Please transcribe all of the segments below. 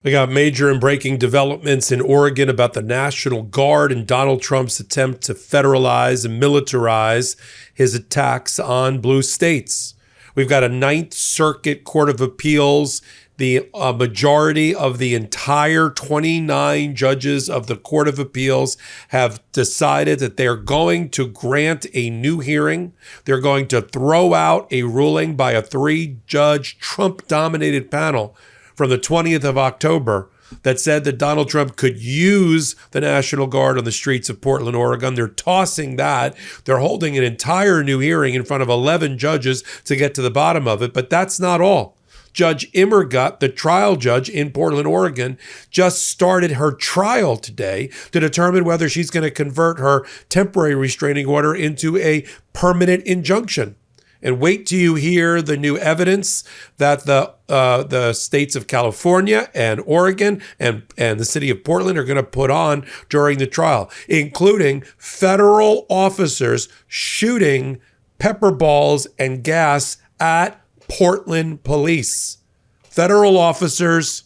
We got major and breaking developments in Oregon about the National Guard and Donald Trump's attempt to federalize and militarize his attacks on blue states. We've got a Ninth Circuit Court of Appeals. The majority of the entire 29 judges of the Court of Appeals have decided that they're going to grant a new hearing. They're going to throw out a ruling by a 3-judge Trump-dominated panel from the 20th of October that said that Donald Trump could use the National Guard on the streets of Portland, Oregon. They're tossing that. They're holding an entire new hearing in front of 11 judges to get to the bottom of it. But that's not all. Judge Immergut, the trial judge in Portland, Oregon, just started her trial today to determine whether she's going to convert her temporary restraining order into a permanent injunction. And wait till you hear the new evidence that the states of California and Oregon and the city of Portland are going to put on during the trial, including federal officers shooting pepper balls and gas at Portland police. Federal officers,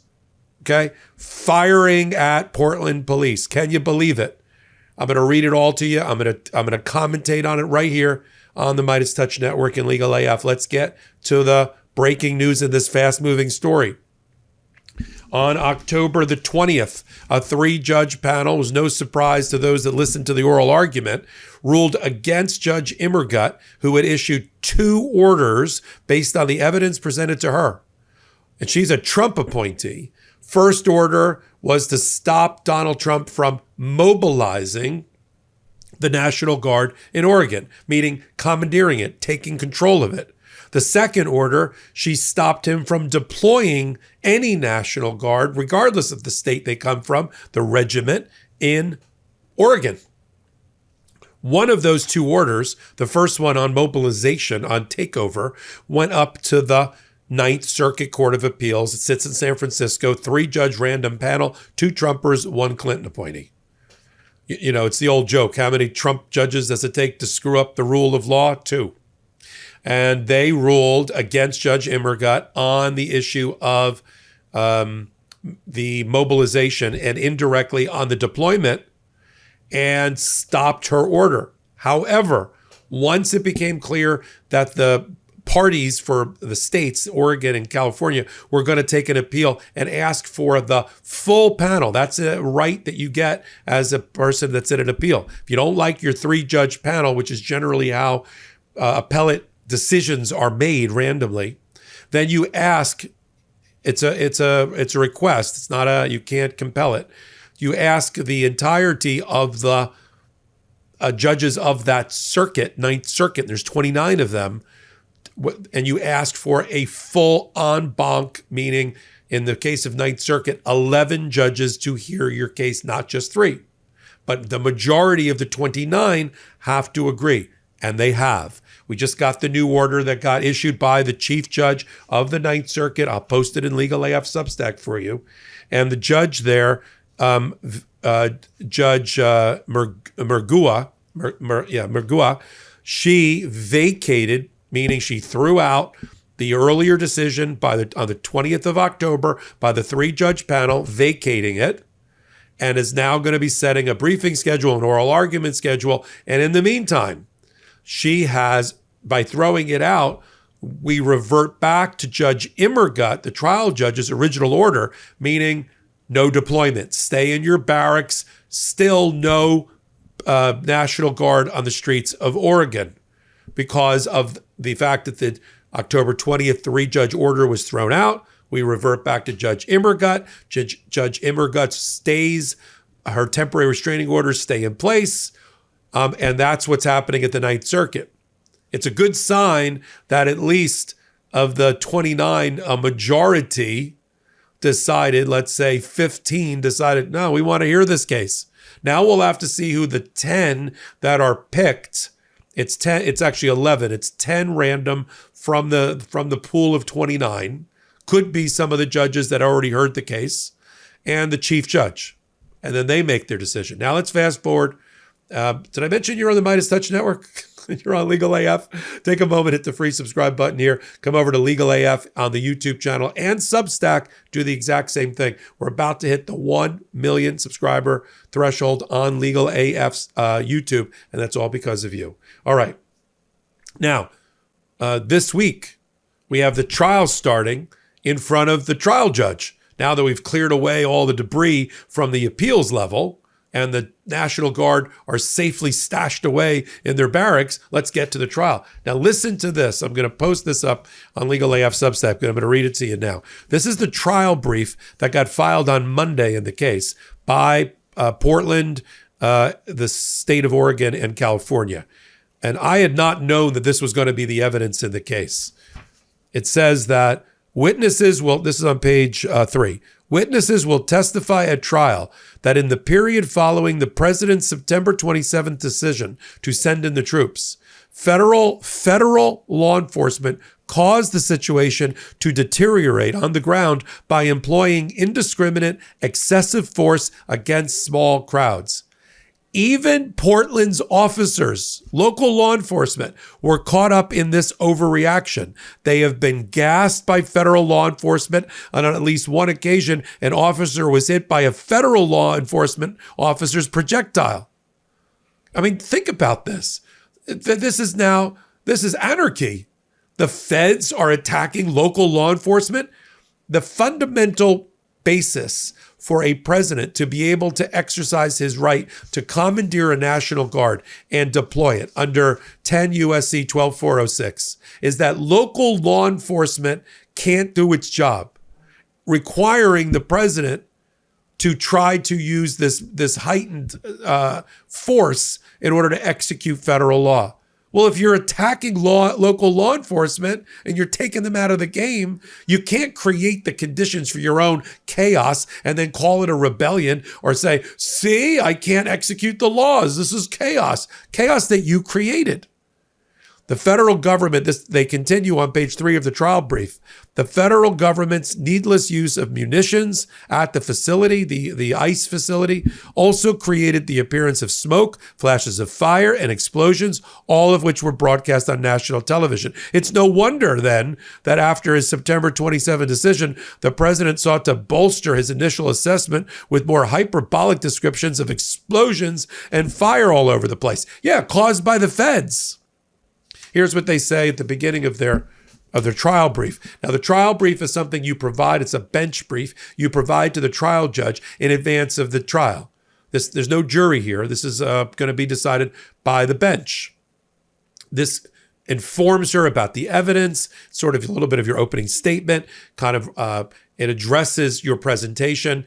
okay, firing at Portland police. Can you believe it? I'm going to read it all to you. I'm going to commentate on it right here on the MeidasTouch Network and Legal AF. Let's get to the breaking news in this fast-moving story. On October the 20th, a 3-judge panel, was no surprise to those that listened to the oral argument, ruled against Judge Immergut, who had issued 2 orders based on the evidence presented to her. And she's a Trump appointee. First order was to stop Donald Trump from mobilizing the National Guard in Oregon, meaning commandeering it, taking control of it. The second order, she stopped him from deploying any National Guard, regardless of the state they come from, the regiment in Oregon. One of those 2 orders, the first one on mobilization, on takeover, went up to the Ninth Circuit Court of Appeals. It sits in San Francisco, 3-judge random panel, 2 Trumpers, 1 Clinton appointee. You know, it's the old joke. How many Trump judges does it take to screw up the rule of law? 2. And they ruled against Judge Immergut on the issue of the mobilization and indirectly on the deployment, and stopped her order. However, once it became clear that the parties for the states, Oregon and California, were going to take an appeal and ask for the full panel. That's a right that you get as a person that's in an appeal. If you don't like your 3-judge panel, which is generally how appellate decisions are made randomly, then you ask. It's a request. It's not you can't compel it. You ask the entirety of the judges of that circuit, Ninth Circuit. There's 29 of them. And you ask for a full en banc, meaning in the case of Ninth Circuit, 11 judges to hear your case, not just 3. But the majority of the 29 have to agree, and they have. We just got the new order that got issued by the chief judge of the Ninth Circuit. I'll post it in Legal AF Substack for you. And the judge there, Judge Immergut, she vacated, meaning she threw out the earlier decision on the 20th of October by the 3-judge panel, vacating it, and is now going to be setting a briefing schedule, an oral argument schedule. And in the meantime, she has, by throwing it out, we revert back to Judge Immergut, the trial judge's original order, meaning no deployment, stay in your barracks, still no National Guard on the streets of Oregon, because of the fact that the October 20th 3-judge order was thrown out. We revert back to Judge Immergut. Judge Immergut stays, her temporary restraining orders stay in place, and that's what's happening at the Ninth Circuit. It's a good sign that at least of the 29, a majority decided, let's say 15 decided, no, we want to hear this case. Now we'll have to see who the 10 that are picked. It's 10. It's actually 11. It's 10 random from the pool of 29. Could be some of the judges that already heard the case and the chief judge. And then they make their decision. Now let's fast forward Did I mention you're on the MeidasTouch Network? You're on Legal AF. Take a moment, hit the free subscribe button here. Come over to Legal AF on the YouTube channel and Substack. Do the exact same thing. We're about to hit the 1 million subscriber threshold on Legal AF's YouTube, and that's all because of you. All right. Now, this week, we have the trial starting in front of the trial judge. Now that we've cleared away all the debris from the appeals level, and the National Guard are safely stashed away in their barracks, let's get to the trial. Now listen to this. I'm going to post this up on Legal AF Substack, but I'm going to read it to you now. This is the trial brief that got filed on Monday in the case by Portland, the state of Oregon, and California. And I had not known that this was going to be the evidence in the case. It says that witnesses will, this is on page 3, witnesses will testify at trial that in the period following the president's September 27th decision to send in the troops, federal law enforcement caused the situation to deteriorate on the ground by employing indiscriminate, excessive force against small crowds. Even Portland's officers, local law enforcement, were caught up in this overreaction. They have been gassed by federal law enforcement, and on at least one occasion, an officer was hit by a federal law enforcement officer's projectile. I mean, think about this. This is anarchy. The feds are attacking local law enforcement. The fundamental basis for a president to be able to exercise his right to commandeer a National Guard and deploy it under 10 U.S.C. 12406 is that local law enforcement can't do its job, requiring the president to try to use this heightened force in order to execute federal law. Well, if you're attacking local law enforcement and you're taking them out of the game, you can't create the conditions for your own chaos and then call it a rebellion or say, see, I can't execute the laws. This is chaos that you created. The federal government, they continue on page 3 of the trial brief. The federal government's needless use of munitions at the facility, the ICE facility, also created the appearance of smoke, flashes of fire, and explosions, all of which were broadcast on national television. It's no wonder then that after his September 27 decision, the president sought to bolster his initial assessment with more hyperbolic descriptions of explosions and fire all over the place. Yeah, caused by the feds. Here's what they say at the beginning of their trial brief. Now, the trial brief is something you provide. It's a bench brief you provide to the trial judge in advance of the trial. There's no jury here. This is going to be decided by the bench. This informs her about the evidence, sort of a little bit of your opening statement, kind of it addresses your presentation.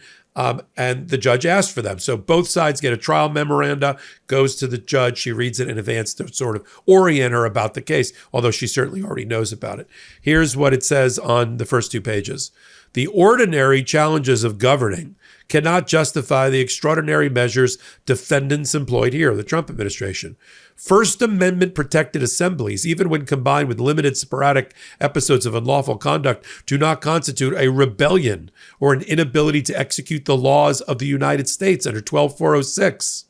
And the judge asked for them. So both sides get a trial memoranda, goes to the judge. She reads it in advance to sort of orient her about the case, although she certainly already knows about it. Here's what it says on the first 2 pages. The ordinary challenges of governing cannot justify the extraordinary measures defendants employed here, the Trump administration. First Amendment protected assemblies, even when combined with limited sporadic episodes of unlawful conduct, do not constitute a rebellion or an inability to execute the laws of the United States under 12406.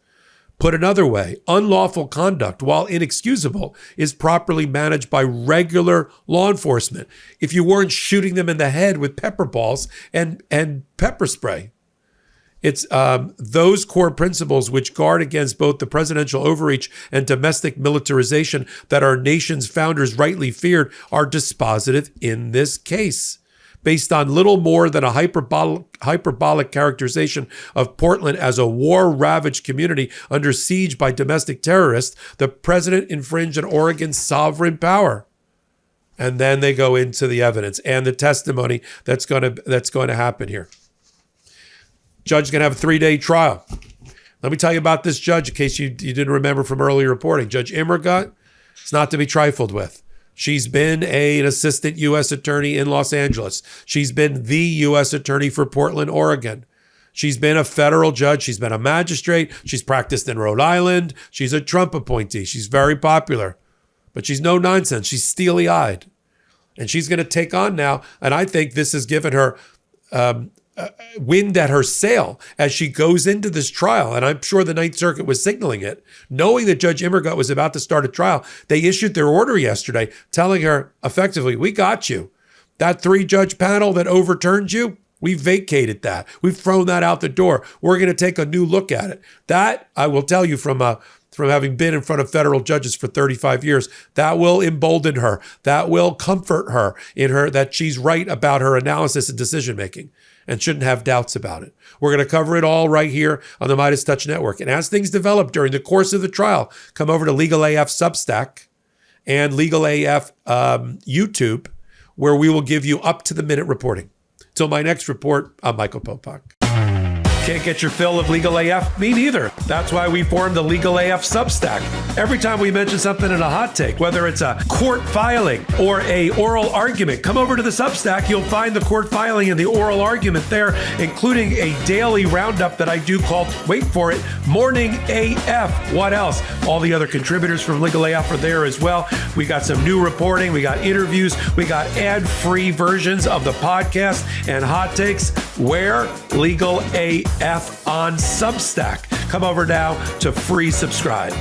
Put another way, unlawful conduct, while inexcusable, is properly managed by regular law enforcement if you weren't shooting them in the head with pepper balls and pepper spray. It's those core principles which guard against both the presidential overreach and domestic militarization that our nation's founders rightly feared are dispositive in this case. Based on little more than a hyperbolic characterization of Portland as a war-ravaged community under siege by domestic terrorists, the president infringed on Oregon's sovereign power. And then they go into the evidence and the testimony that's going to happen here. Judge is going to have a 3-day trial. Let me tell you about this judge in case you didn't remember from earlier reporting. Judge Immergut is not to be trifled with. She's been an assistant U.S. attorney in Los Angeles. She's been the U.S. attorney for Portland, Oregon. She's been a federal judge. She's been a magistrate. She's practiced in Rhode Island. She's a Trump appointee. She's very popular, but she's no nonsense. She's steely-eyed. And she's going to take on now, and I think this has given her wind at her sail as she goes into this trial. And I'm sure the Ninth Circuit was signaling it, knowing that Judge Immergut was about to start a trial. They issued their order yesterday telling her effectively, we got you. That 3-judge panel that overturned you, we vacated that. We've thrown that out the door. We're going to take a new look at it. That, I will tell you from having been in front of federal judges for 35 years, that will embolden her. That will comfort her in her that she's right about her analysis and decision-making and shouldn't have doubts about it. We're going to cover it all right here on the MeidasTouch Network. And as things develop during the course of the trial, come over to Legal AF Substack and Legal AF YouTube, where we will give you up-to-the-minute reporting. Till my next report, I'm Michael Popok. Can't get your fill of Legal AF? Me neither. That's why we formed the Legal AF Substack. Every time we mention something in a hot take, whether it's a court filing or a oral argument, come over to the Substack. You'll find the court filing and the oral argument there, including a daily roundup that I do called, wait for it, Morning AF. What else? All the other contributors from Legal AF are there as well. We got some new reporting. We got interviews. We got ad-free versions of the podcast and hot takes. Where? Legal AF on Substack. Come over now to free subscribe.